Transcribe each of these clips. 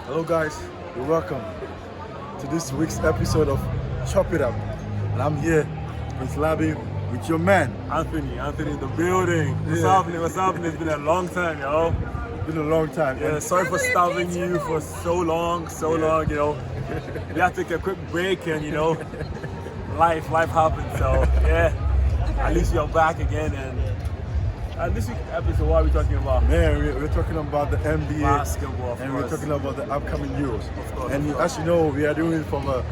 Hello guys, you're welcome to this week's episode of Chop It Up. And I'm here with Labi, with your man. Anthony in the building. What's happening? It's been a long time, yo. It's been a long time. Yeah, sorry for starving you for so long, you know. We had to take a quick break and, you know, life happened. So, yeah, at least you're back again. And this week's episode, what are we talking about? Man, we're talking about the NBA. Basketball, of and course. we're talking about the upcoming Euros. Of course, and of course. as you know, we are doing it from a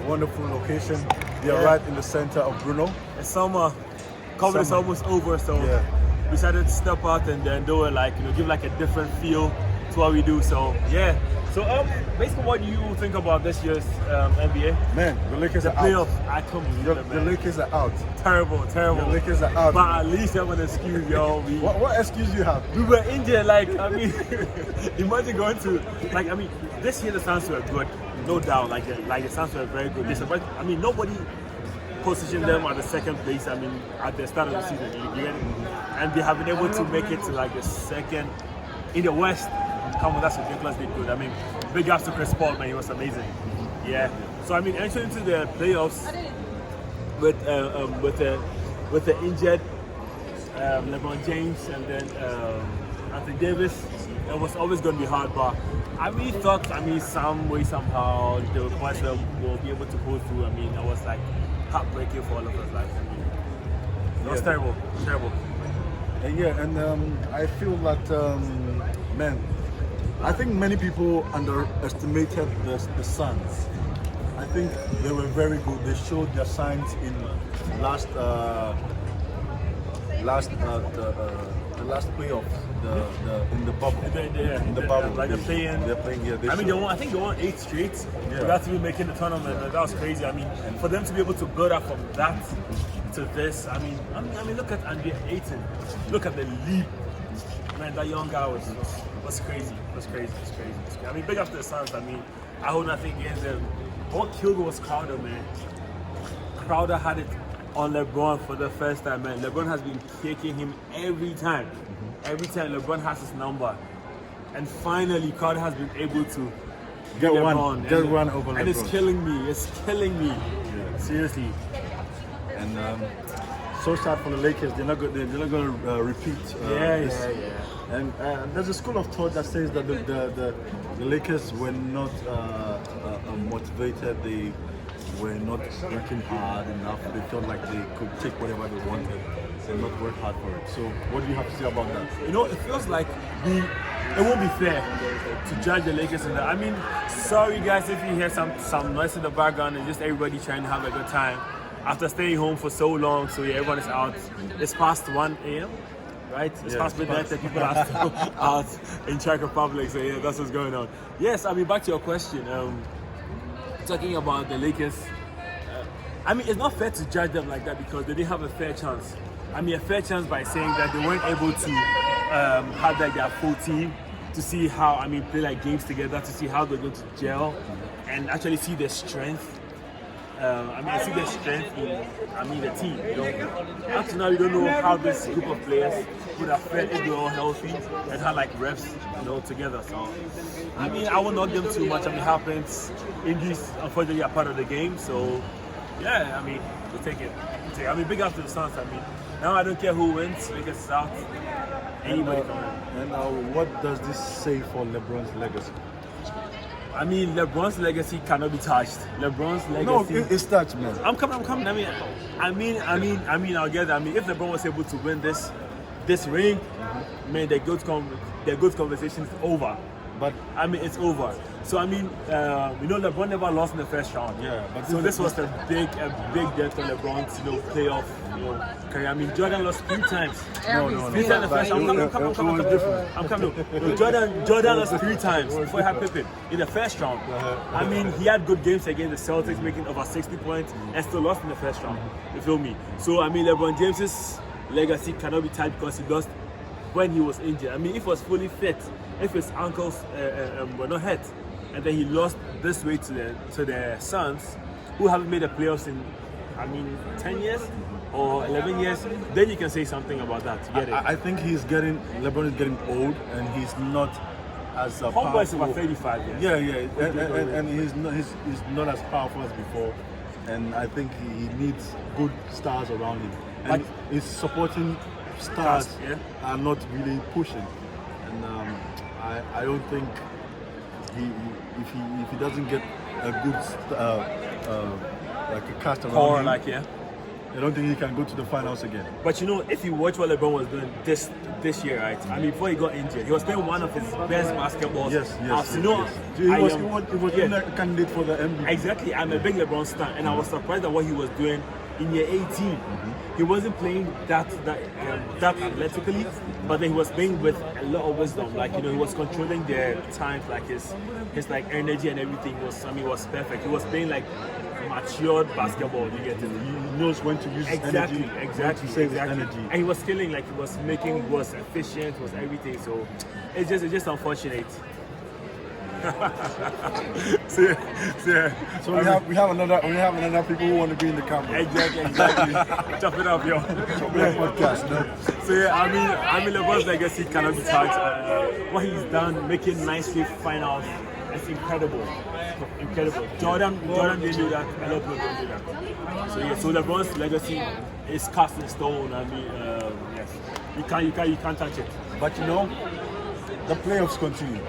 wonderful location. We are right in the center of Brno. It's summer. COVID is almost over, so we decided to step out and then do it, like, you know, give like a different feel to what we do. So yeah. So basically, what do you think about this year's NBA? Man, the Lakers are Playoff. out. I can't believe it, The man. Lakers are out. Terrible. The Lakers are out. But at least they have an excuse, yo. What excuse you have? We were injured, like, I mean, imagine going to, like, I mean, this year the Suns were good, no doubt, like the Suns were very good. I mean, nobody positioned them at the second place, I mean, at the start of the season, and they have been able to make it to, like, the second, in the West. Come on, that's ridiculously good. I mean, big ups to Chris Paul, man, he was amazing. Yeah. So, I mean, entering into the playoffs with the injured LeBron James and then Anthony Davis, it was always going to be hard. But I really thought, some way, somehow, the boys will be able to pull through. I mean, it was like heartbreaking for all of us. Like, I mean, it was terrible. And I feel that, man, I think many people underestimated the Suns. I think they were very good. They showed their signs in the last playoff, in the bubble. In the bubble. Like they're playing. They're playing. Yeah, I think they won 8 straight. Without even making the tournament. That was crazy. I mean, for them to be able to build up from that to this, I mean, look at Andre Ayton. Look at the leap. Man, that young guy was crazy. It was crazy. I mean, big up to the Suns. I mean, I hold nothing against them. What killed was Crowder, man. Crowder had it on LeBron for the first time, man. LeBron has been kicking him every time. Every time LeBron has his number. And finally, Crowder has been able to get one over LeBron. And it's killing me. Yeah. Seriously. And so sad for the Lakers. They're not going to repeat. And there's a school of thought that says that the Lakers were not motivated. They were not working hard enough. They felt like they could take whatever they wanted and not work hard for it. So what do you have to say about that? You know, it feels like it won't be fair to judge the Lakers in that. I mean, sorry guys if you hear some noise in the background and just everybody trying to have a good time after staying home for so long. So yeah, everyone is out. It's past 1 a.m. right? It's past midnight and people are still out in Czech Republic. So yeah, that's what's going on. Yes, I mean, back to your question. Talking about the Lakers, I mean, it's not fair to judge them like that because they didn't have a fair chance. I mean, a fair chance by saying that they weren't able to have like their full team to see how, I mean, play like games together, to see how they're going to gel and actually see their strength. I see their strength in, the team. You know, up to now, we don't know how this group of players would have felt if they were all healthy and had like reps, together. So, I mean, I won't knock them too much. I mean, it happens. Injuries, unfortunately, are part of the game. So, yeah, I mean, we'll take it. I mean, big up to the Suns. I mean, now I don't care who wins. Lakers is out. Anybody can win. And what does this say for LeBron's legacy? I mean, LeBron's legacy cannot be touched. LeBron's legacy. No, it's touched, man. I'm coming. I mean, I'll get that. I mean, if LeBron was able to win this ring, man, the good conversation is over. But I mean, it's over. So I mean, LeBron never lost in the first round. Yeah. But so this was a big death for LeBron's, playoff, career. I mean, Jordan lost 3 times. No. 3 times in the first round. I'm coming. Jordan lost 3 times before he had Pippen in the first round. I mean, he had good games against the Celtics, making over 60 points, and still lost in the first round. You feel me? So I mean, LeBron James's legacy cannot be tied because he lost when he was injured. I mean, if he was fully fit, if his ankles were not hurt, and then he lost this way to the Suns, who haven't made the playoffs in, 10 years or 11 years, then you can say something about that. You get it? I think LeBron is getting old, and he's not as Homeboy is powerful. about 35 years. Yeah, and he's not as powerful as before, and I think he needs good stars around him. And Like- his supporting stars Yeah. are not really pushing, and I don't think if he doesn't get a good like a cast around Or him, like, yeah. I don't think he can go to the finals again. But you know, if you watch what LeBron was doing this year, right? I mean, before he got injured, he was playing one of his best basketballs. Yes. You know, He I was am- a candidate for the MVP. Exactly, I'm a big LeBron stan, and I was surprised at what he was doing in year 18. He wasn't playing that athletically, but then he was playing with a lot of wisdom. Like, you know, he was controlling their times, like his like energy and everything was. I mean, was perfect. He was playing like matured basketball. You get it? He knows when to use his energy, when to save his energy. And he was killing, like he was making, was efficient, was everything. So it's just unfortunate. So we have another people who want to be in the camera. Exactly. Chop it up, yo. Podcast, no? So yeah, I mean, LeBron's legacy cannot be touched. What he's done, making 9 straight finals, it's incredible. Jordan didn't do that. A lot of people didn't do that. So yeah, so LeBron's legacy is cast in stone. I mean, yes, you can't touch it. But you know, the playoffs continue.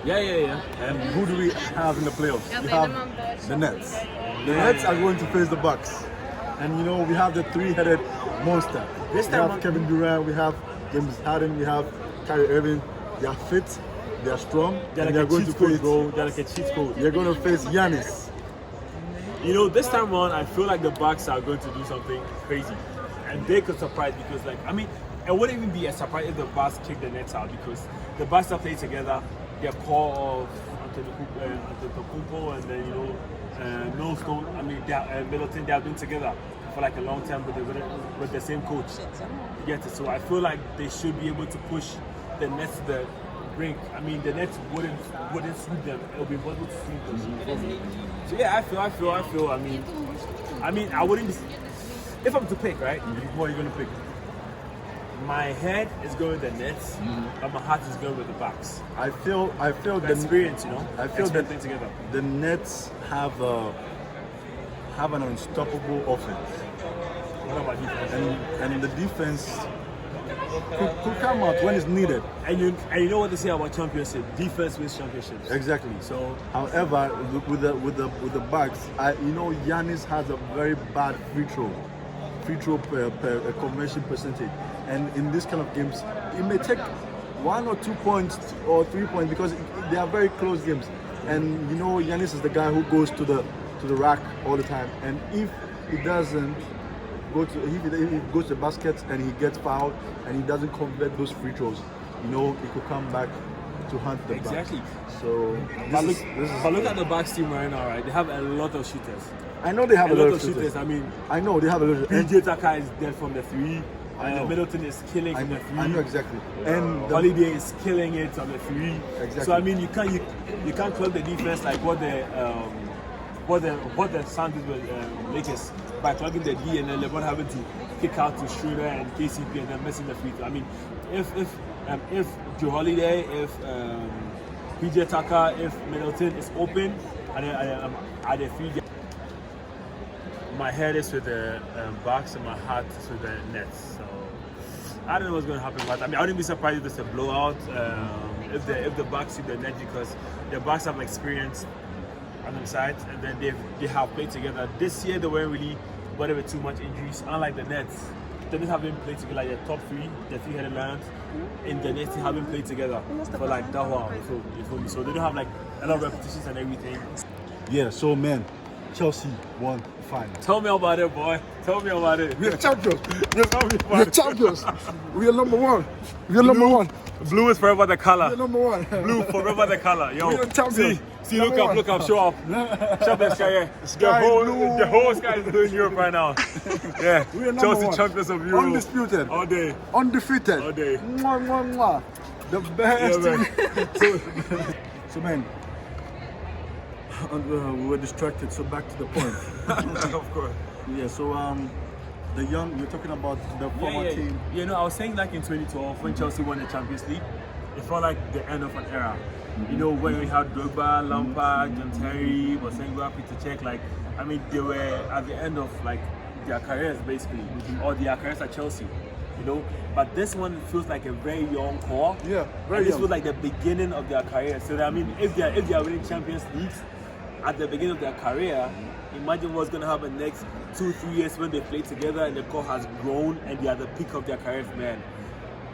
Yeah. And who do we have in the playoffs? We have the Nets. The Nets are going to face the Bucks. And you know, we have the three-headed monster. This We time have Kevin Durant, we have James Harden, we have Kyrie Irving. They are fit, they are strong, They're and like they are a going to cheat code, face. bro. They're like a cheat code. They're going to face Giannis. You know, this time around, I feel like the Bucks are going to do something crazy, and they could surprise because, like, I mean, it wouldn't even be a surprise if the Bucks kick the Nets out because the Bucks are playing together. Their core of Antetokounmpo and then, you know, No Stone. I mean, Middleton. They have been together for like a long time with the same coach. You get it? So I feel like they should be able to push the Nets to the brink. I mean, the Nets wouldn't sweep them. It'll be impossible to sweep them. So yeah, I feel. I mean, I wouldn't be. If I'm to pick, right? What are you going to pick? My head is going with the Nets, but my heart is going with the Bucks. I feel The experience, you know. I feel that playing together. the Nets have an unstoppable offense. What about defense? And the defense could come out when it's needed. And you know what they say about championship? Defense wins championships. Exactly. So However, with the Bucks, you know, Giannis has a very bad free throw per conversion percentage, and in this kind of games, it may take 1 or 2 points or 3 points because they are very close games. And you know, Giannis is the guy who goes to the rack all the time, and if he doesn't if he goes to the basket and he gets fouled and he doesn't convert those free throws, you know, he could come back to hunt the Bucks. Exactly. So But look at the Bucks team right now, right? They have a lot of shooters. I know they have A lot of shooters. I mean, I know they have a lot of PJ Tucker is dead from the 3. I know. Middleton is killing from the 3. I know exactly. And the, Holiday is killing it on the 3. Exactly. So I mean, you can't clog the defense like what the Suns did with Lakers by clogging the D and then LeBron having to kick out to Schroeder and KCP and then missing the free throw. I mean, if Joe Holiday, if PJ Tucker, if Middleton is open and at the 3. My head is with the Bucks and my heart is with the Nets. So I don't know what's going to happen, but I mean, I wouldn't be surprised if it's a blowout. If the Bucks see the Nets, because the Bucks have experience on them sides, and then they have played together. This year they weren't really bothered with too much injuries, unlike the Nets. The Nets haven't played together, like the top 3, the 3-headed lions, in the Nets they haven't played together for like that while. So they don't have like a lot of repetitions and everything. yeah, so man, Chelsea won the final. Tell me about it, boy. Tell me about it. We are champions. Tell me We about are it. champions. We are number one. We are number one. Blue is forever the We color. are number one. Blue forever the color. Yo, We are champions. see, Number one. look up, show up. Show up the sky. Yeah. Sky is blue. The whole sky is blue in Europe right now. Yeah, We are number Chelsea one. champions of Europe. Undisputed. All day. Undefeated. All day. Mwah, mwah, mwah. The best Yeah, team. So man, we were distracted. So back to the point. Of course. Yeah. So you're talking about the former team. You know, I was saying like in 2012 when Chelsea won the Champions League, it felt like the end of an era. You know, when we had Drogba, Lampard, John Terry, Bosenga, Peter Cech, like, I mean, they were at the end of like their careers basically, or their careers at Chelsea. You know, but this one feels like a very young core. Yeah, very and this young. was like the beginning of their career. So that, I mean, if they are winning Champions Leagues at the beginning of their career, imagine what's going to happen next 2-3 years when they play together and the core has grown and they are at the peak of their careers, man.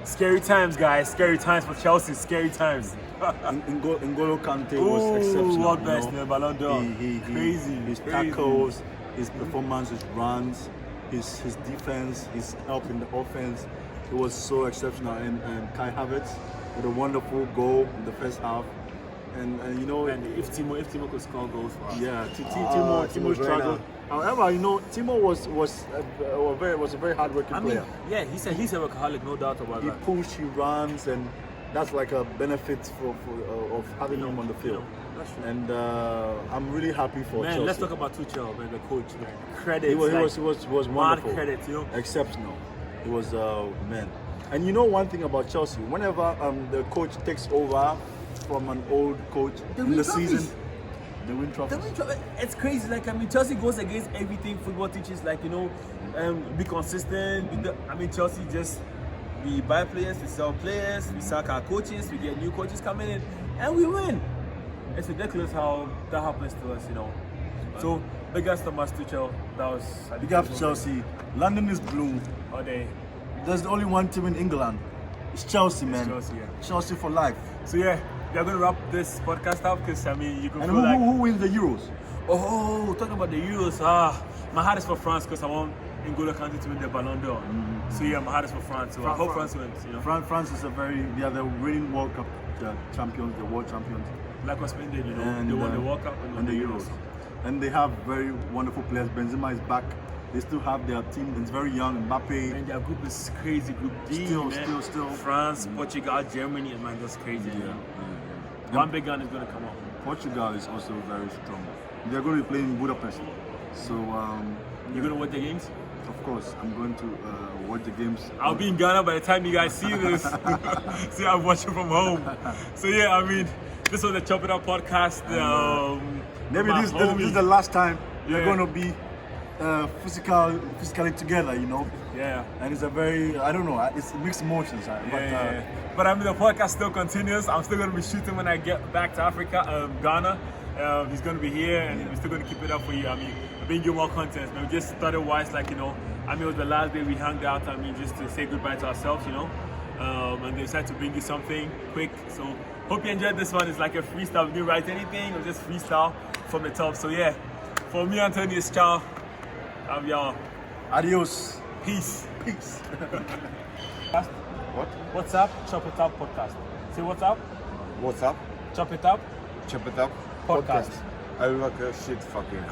Scary times, guys. Scary times for Chelsea. Scary times. N'Golo Kante was exceptional. World you best, know. man. Ballon d'Or. Crazy. His Crazy. tackles, his performance, his runs, his defense, his help in the offense. It was so exceptional. And Kai Havertz with a wonderful goal in the first half. And you know, And if Timo could score goals for us. yeah, Timo Timo struggled. However, you know, Timo was a very hardworking I mean, player. yeah, he's a workaholic, no doubt about He that. pushed, he runs, and that's like a benefit of having him on the field. That's true. And I'm really happy for Man, Chelsea. let's talk about Tuchel, man, the coach. Man. Credit. He was mad wonderful. credit, you know. Exceptional. It was man. And you know one thing about Chelsea, whenever the coach takes over from an old coach They in win the trophies. season, they win trophies. It's crazy. Like, I mean, Chelsea goes against everything football teaches. Like, you know, be consistent. I mean, Chelsea just we buy players, we sell players, we sack our coaches, we get new coaches coming in, and we win. It's ridiculous how that happens to us, you know. So, big ups to Thomas Tuchel. That was Big up Chelsea. London is blue. all day. There's only one team in England. It's Chelsea, man. Chelsea, yeah. Chelsea for life. So yeah, we are going to wrap this podcast up because I mean, you can And feel like. who wins the Euros? Oh, talking about the Euros. My heart is for France because I want N'Golo Kante to win the Ballon d'Or. So yeah, my heart is for France. So I hope France wins. You know, France is they are the reigning World Cup champions, the world champions, like what Spain did. You know, and they won the World Cup and the Euros. And they have very wonderful players. Benzema is back. They still have their team. It's very young. Mbappe. And their group is crazy. Group D, man. Still. France, Portugal, Germany, and man, that's crazy. Yeah. One big gun is going to come out. Portugal is also very strong. They're going to be playing in Budapest. So, You're going to watch the games? of course, I'm going to watch the games. I'll be in Ghana by the time you guys see this. See, I'm watching from home. So yeah, I mean, this was the Chop It Up podcast. Maybe my this homie. is the last time we're Yeah. going to be physically together, you know. Yeah. And it's a very, I don't know, it's mixed emotions. But I mean, the podcast still continues. I'm still going to be shooting when I get back to Africa, Ghana. He's going to be here, and we're still going to keep it up for you. I mean, bring you more content. We just started wise, like, you know, I mean, it was the last day we hung out, I mean, just to say goodbye to ourselves, you know. And they decided to bring you something quick. So, hope you enjoyed this one. It's like a freestyle. We didn't write anything, it was just freestyle from the top. So, yeah, for me, Anthony, it's ciao. I'm y'all. Adios. Peace. Peace. What? What's up? Chop It Up podcast. Say what's up? What's up? Chop It Up Chop it up. podcast. I look like a shit fucking.